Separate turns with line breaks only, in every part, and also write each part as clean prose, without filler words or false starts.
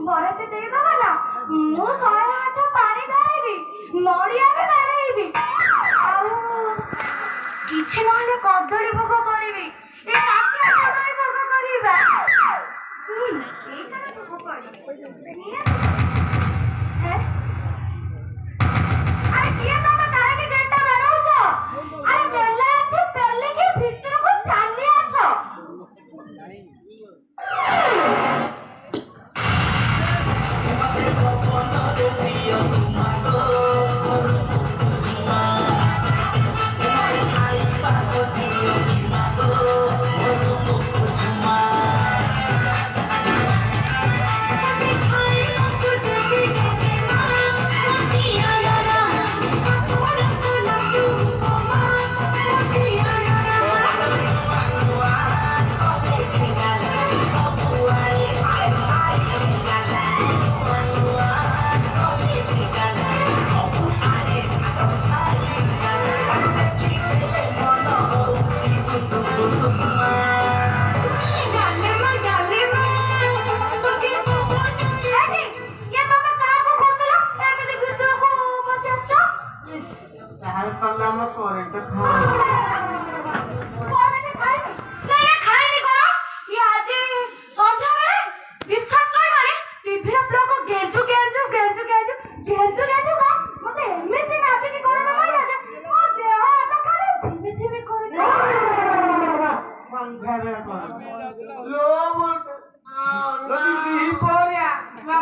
ବରଟେ ଦେଇଦବ ନା ମୁଁ 108 ପାଣି ଢାଳିବି, ନଡ଼ିଆ ବି ବାଡ଼େଇବି, ଆଉ କିଛି ନହେଲେ କଦଳୀ ଭୋଗ କରିବି। ଏ କାଠିଆ କଦଳୀ ଭୋଗ କରିବା। ଏଇଟାରେ ଭୋଗ କରିବି। ଆରେ କିଏ ତମେ କାହିଁକି ଗେଟଟା ବାଡ଼ଉଛ? ଆରେ ବେଲା ଅଛି, ପେଲିକି ଭିତରକୁ ଚାଲି ଆସ।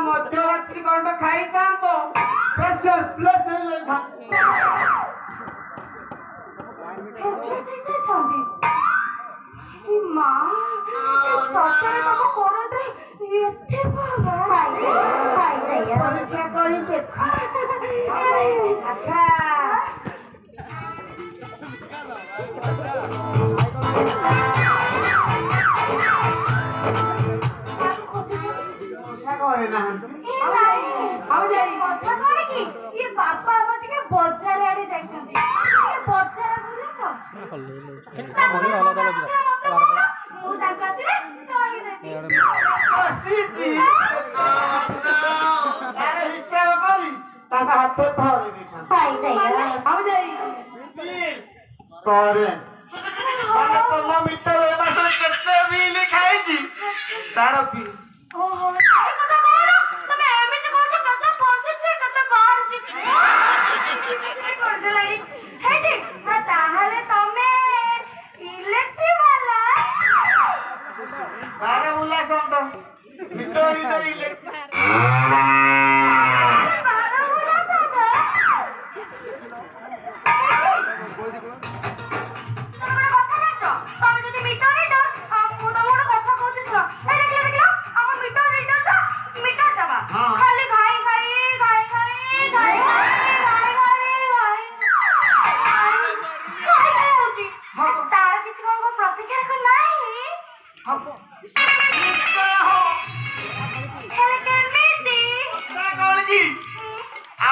ମଧ୍ୟରାତ୍ରି କଣ ଖାଇଥାନ୍ତ ପରୀକ୍ଷା କରି ଦେଖ। ଆଚ୍ଛା ଘରେ ନାହାନ୍ତି।
ବାପା ଆମର ଟିକେ ବଜାର ଆଡେ ଯାଇଛନ୍ତି। ବଜାର ବୁଲେ ତ ମୁଁ ତାଙ୍କୁ ଆସିଲେ କହିଦେବି।
ହିସାବ କରି ତାଙ୍କ ହାତ ଧରି କରେ ତମ ମିଟର ଏ ମାସରେ କେତେ ବିଲ୍ ଖାଇଛି ତାର ବିଲ୍।
ଓହୋ ସେଇ କଥା କହୁନ। ତମେ ଏମିତି କହୁଛ କେତେ ପଶିଛି କେତେ ବାହାରିଛି କରିଦେଲାଣି। ହେଇଠି ତାହେଲେ ତମେ ଇଲେକ୍ଟ୍ରି ବାଲା।
ବାର ବୁଲା ସଣ୍ଟ ମିଟର ଇଲେକ୍ଟ୍ରି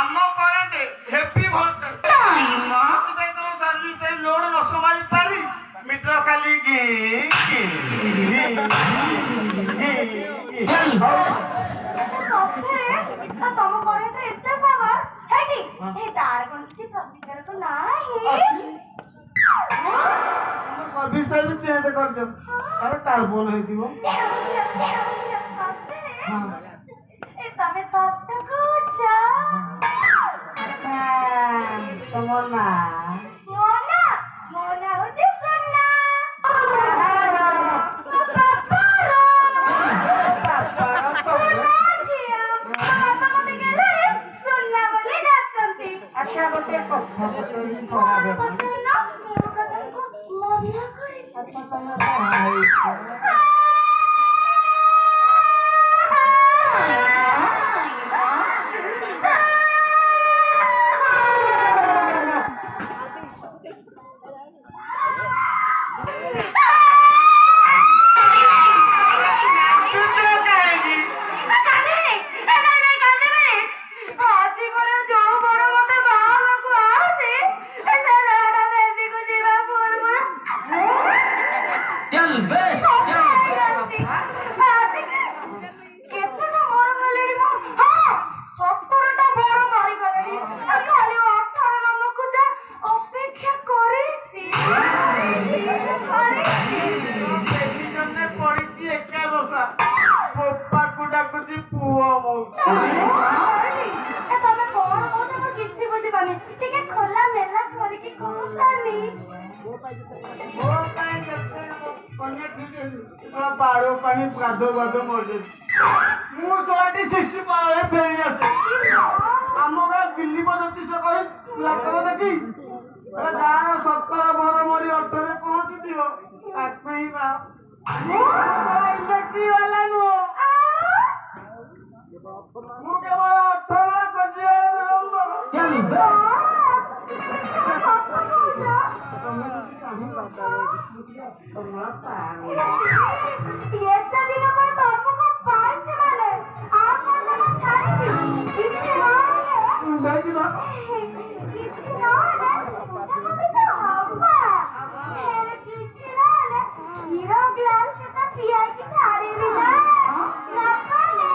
ଆମ କରେଣ୍ଟ ହେଭି ଭୋଲ୍ଟେଜ ସେଥିପାଇଁ ତମ ସର୍ଭିସ ଲୋଡ ନ ସମ୍ଭାଳି ପାରି ମିଟର ଖାଲି
ତମ କରେଣ୍ଟରେ ଏତେ ପାୱାର ହେଇଟି ତାର କଣ କିଛି ପ୍ରତିକାରକ ନାହିଁ।
ସର୍ଭିସ ଟା ବି ଚେଞ୍ଜ କରିଦିଅ ଆରେ କାର୍ବନ ହେଇଥିବ।
ତମେ ସତ କହୁଛ।
ଆଚ୍ଛା ତମ ନାଁ?
ମୋ ନାଁ ହଉଛି ସୁନା।
ଆଚ୍ଛା ଗୋଟେ କଥା ପଚାରିବି
ମନା କରିଛି।
ଆଚ୍ଛା ତମେ ବାହା ହେଇଛ? ମଉସା ବୋପାକୁ ଡାକୁଛି ପୁଅ ମଉସା।
ତମେ କଣ କହୁଛ ମୁଁ କିଛି ବୁଝିପାରୁନି। ଟିକେ ଖୋଲା ମେଲା କରିକି କହୁତାନି।
ମୋ ପାଇଁ କେତେ କନ୍ୟା ଠିକ ବାଡ ପାଣି ଗାଧୋ ଗାଧୋ ମରିଯାଇଛି। ମୁଁ ଶଳାଟି ଶିଶୁ ପାଳେ ଫେରି ଆସେ। ଆମ ଗାଁ ଦିଲ୍ଲୀ ଜ୍ୟୋତିଷ କହି ଲାଟର ଦେଖି ଗାଁର 17 ବର ମରି 18ରେ ପହଞ୍ଚିଥିବ ତାକୁ ହିଁ ଇଲେକ୍ଟ୍ରି ବାଲା ନୁହଁ। ମୁଁ କେବଳ 18 ଖୋଜିବାର
ଏତେ ଦିନ ପରେ ତମକୁ ପାଇଛି ମାନେ ଆଉ କଣ ତମ ଛାଡ଼ିବି? କିଛି ନହେଲେ କିଛି ନହେଲେ ହବା ହେଲେ କିଛି ନହେଲେ କ୍ଷୀର ଗ୍ଲାସ କେତେ ପିଆଇକି ଛାଡ଼ିବି ନା ନକଲେ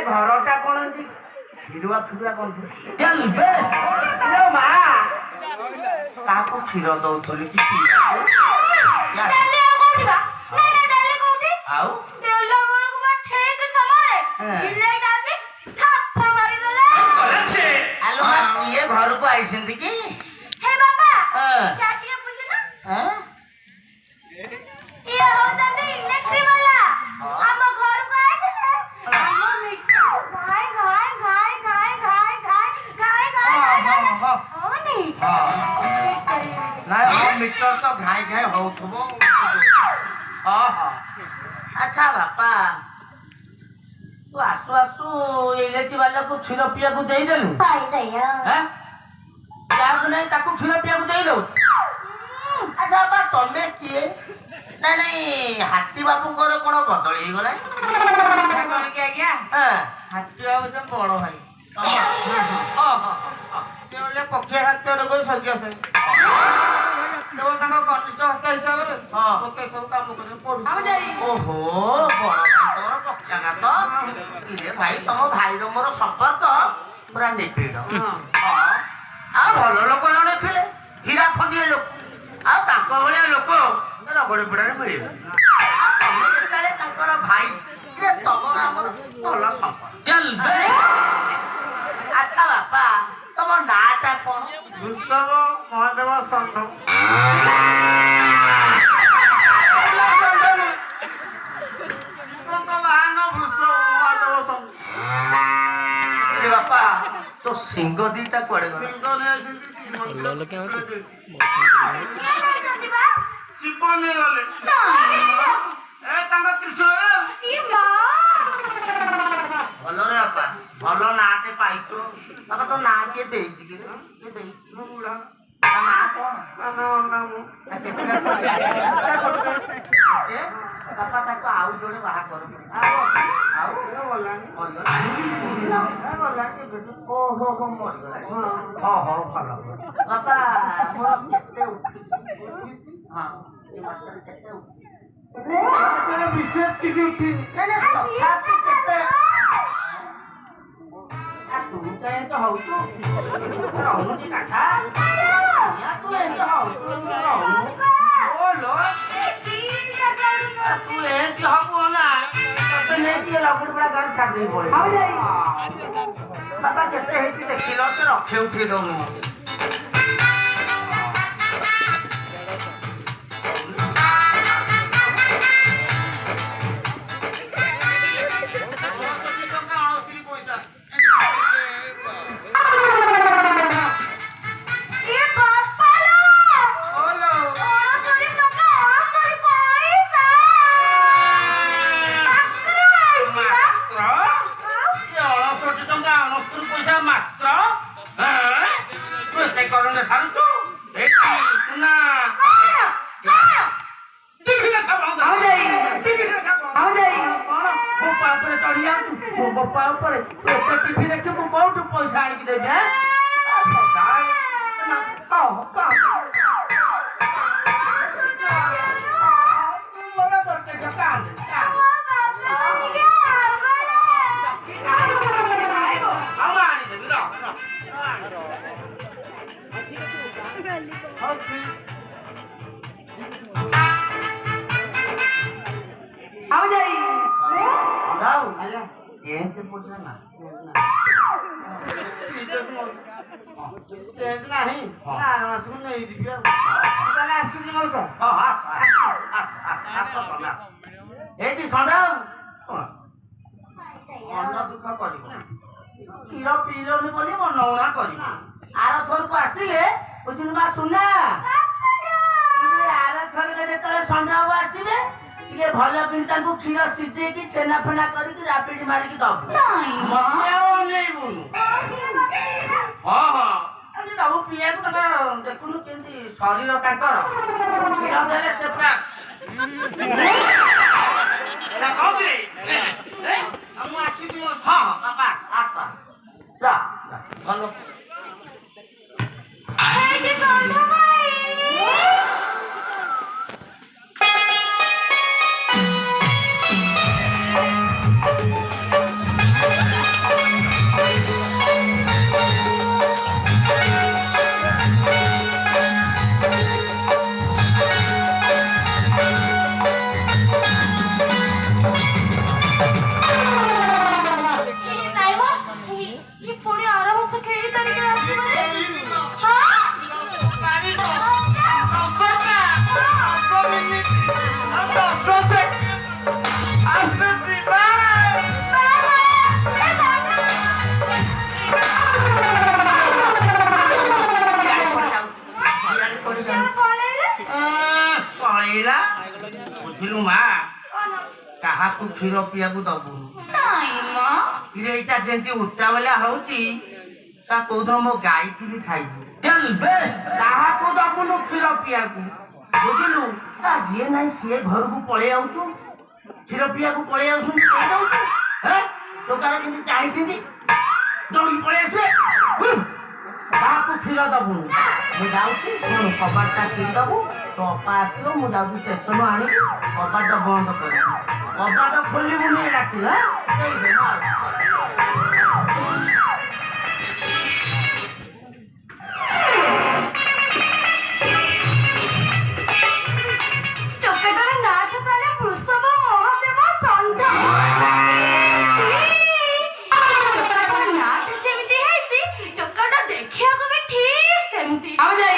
ଘରଟା କଣ କ୍ଷୀରୁଆ କ୍ଷୀରୁଆ ଗନ୍ଧ। ଚାଲ ବେ ମା କାହାକୁ କ୍ଷୀର ଦଉଥିଲି କି ଆଉ ଇଏ ଘରକୁ ଆଇଛନ୍ତି କି? ମିଷ୍ଟର ତ ଘାଇ ଘାଇ ହଉଥିବ। ଆଚ୍ଛା ବାପା ତୁ ଆସୁ ଆସୁ ଇଲେକ୍ଟ୍ରି ବାଲାକୁ କ୍ଷୀର ପିଇବାକୁ ଦେଇଦେଲୁ। ଯାହାକୁ ନାଇଁ ତାକୁ କ୍ଷୀର ପିଇବାକୁ ଦେଇଦଉଛୁ। ଆଚ୍ଛା ବାପା ତମେ କିଏ? ନାଇଁ ନାଇଁ ହାତୀ ବାବୁଙ୍କର କଣ ବଦଳି ହେଇଗଲା? ଆଜ୍ଞା ହାତୀ ବାବୁ ସେ ବଡ ଭାଇ ସେ ହେଲେ ପକ୍ଷୀ ଖାଦ୍ୟ ରୋଗରେ ଶଯ୍ୟାଶାୟୀ। ତାଙ୍କ କନିଷ୍ଠ ହତ୍ୟା ହିସାବରେ ମତେ ସବୁ କାମ କରିବାକୁ ପଡୁଛି। ଓହୋ ବଡ ଭାଇ ତମର ପକ୍ଷାଘାତ। ଇରେ ଭାଇ ତମ ଭାଇର ମୋର ସମ୍ପର୍କ ପୁରା ନିବିଡ଼। ଆଉ ଭଲ ଲୋକ ଜଣେ ଥିଲେ ହୀରା ଖଣ୍ଡିଏ ଲୋକ। ଆଉ ତାଙ୍କ ଭଳିଆ ଲୋକ ରଗଡି ପଡାରେ ମିଳିବେ। ତମେ ଯେତେବେଳେ ତାଙ୍କର ଭାଇ ତମର ଆମର ଭଲ ସମ୍ପର୍କ। ଆଚ୍ଛା ବାପା ତମ ନାଁଟା କଣ?
ବୃଷଭ ମହାଦେବ ଷଣ୍ଢ। ଶିବଙ୍କ ବାହନ ବୃଷଭ ମହାଦେବ ଷଣ୍ଢ।
ବାପା ତୋ ସିଂହ ଦିଟା କୁଆଡେ ଗଲା?
ସିଂହ ନେଇ ଆସିନ୍ତି ଶ୍ରୀମନ୍ଦିର ଶିବ ନେଇଗଲେ ତାଙ୍କ ତ୍ରିଶୂଳରେ।
ଭଲରେ ବାପା ଭଲ ନାଁଟେ ପାଇଛୁ। ବାପା ତୋ ନାଁ କିଏ ଦେଇଛି କି? କିଏ ଦେଇଛି?
ମୋ ବୁଢା
ତା ନାଁ କଣ? ବାପା ତାକୁ ଆଉ ଜଣେ ବାହା କର। ଆଉ ଗଲାଣି ଓହୋ ମରିଗଲାଣି। ହଉ ଭଲ ବାପା ମୋର କେତେ ଉଠିଛି? ହଁ ଏ ମାସରେ କେତେ ଉଠିଛି?
ବିଶେଷ କିଛି ଉଠିନି।
ତଥାପି କେତେ? ତୁ କାହିଁ ହଉଛୁ ରହୁନି କାଠା ତୁ ଏମିତି ହଉଛୁ ତୁ ଏମିତି ହବୁ ନା ତତେ ନେଇକି ରଗୁଡି ପଡା ଗାଡ଼ି ଛାଡି ଦେଇ ପଳେଇ। ବାପା କେତେ ହେଇଛି ଦେଖିଲ ସେ ରଖେ ଉଠେଇ ଦଉନି। କରଣ୍ଡେ ସାରୁଛୁ ଏଠି ସୁନା ଟିଭି ଦେଖା ବନ୍ଦ
ଆମ ଯାଇ
ଟିଭି ଦେଖା ବନ୍ଦ
ଆମ ଯାଇ
କଣ ମୋ ପା ଉପରେ ଚଢି ଯାଉଛୁ ମୋ ବାପା ଉପରେ ତୁ ଏତେ ଟିଭି ଦେଖି ମୁଁ କୋଉଠୁ ପଇସା ଆଣିକି ଦେବି ସଦାବେଳେ
ଆମ ଯାଇ
ନାହିଁ ଆର ମାସକୁ ନେଇଯିବି ଆଉ ତାହେଲେ ଆସୁଛି ମଉସା
ଏଇଠି ସଣ୍ଡାଉ ମନ ଦୁଃଖ କରିବ କ୍ଷୀର ପିଇଲନି ବୋଲି ମନ ଉଣା କରିବ ଆର ଥରକୁ ଆସିଲେ ବୁଝିଲୁ ମା ସୁନା ଆର ଥରକ ଯେତେବେଳେ ସଣ୍ଡାଉ ଆସିବେ ଟିକେ ଭଲ କରି ତାଙ୍କୁ କ୍ଷୀର ସିଝେଇକି ଛେନା ଫେନା କରିକି ରାବିଡି ମାରିକି ଦବୁ ମତେ ଆଉ ଅନେଇବୁନୁ ହଁ ହଁ ଦବୁ ପିଇବାକୁ ତାଙ୍କର ଦେଖୁନୁ କେମିତି ଶରୀର ତାଙ୍କର କ୍ଷୀର ଦେଲେ ସେ ପୁରା ମୁଁ ଆସିଛି ହଁ ହଁ ବାପା ଆସ ଯା ଭଲ
ଏଇଠି ଷଣ୍ଢ ଭାଇ ପୁଣି ଆର ବର୍ଷ ଖେଳି ତାରିଖ ଆସିବନି
ବୁଝିଲୁ ମା କାହାକୁ କ୍ଷୀର ପିଇବାକୁ ଦବୁନୁ ଏଇଟା ଯେମିତି ଉତ୍ତାବଲା ହଉଛି ତା କୋଉଦିନ ମୋ ଗାଈକି ବି ଖାଇବୁ କାହାକୁ ଦବୁନୁ କ୍ଷୀର ପିଇବାକୁ ବୁଝିଲୁ ଯିଏ ନାହିଁ ସିଏ ଘରକୁ ପଳେଇ ଆଉଛୁ କ୍ଷୀର ପିଇବାକୁ ପଳେଇ ଆଉଛନ୍ତି ଦୋକାନ କେମିତି ଚାହିଁଛନ୍ତି ଦୌଡ଼ିକି ପଳେଇ ଆସିବେ କାହାକୁ କ୍ଷୀର ଦବୁନୁ ମୁଁ ଯାଉଛି ଶୁଣୁ କବାଟଟା କିଣିଦବୁ ତୋ ଅପା ଆସିବ ମୁଁ ଯାଉଛି ଷ୍ଟେସନ ଆଣିବି କବାଟ ବନ୍ଦ କରିବି କବାଟ ଖୋଲିବୁନି ରାତିରେ
ଟୋକାଟାର ନାଁଟା ତାହେଲେ ବୃଷଭ ମହାଦେବ ଷଣ୍ଢ ଟୋକାଟାର ନାଁଟା ଯେମିତି ହେଇଛି ଟୋକାଟା ଦେଖିବାକୁ ବି ଠିକ ସେମିତି
ଆମ ଯାଇ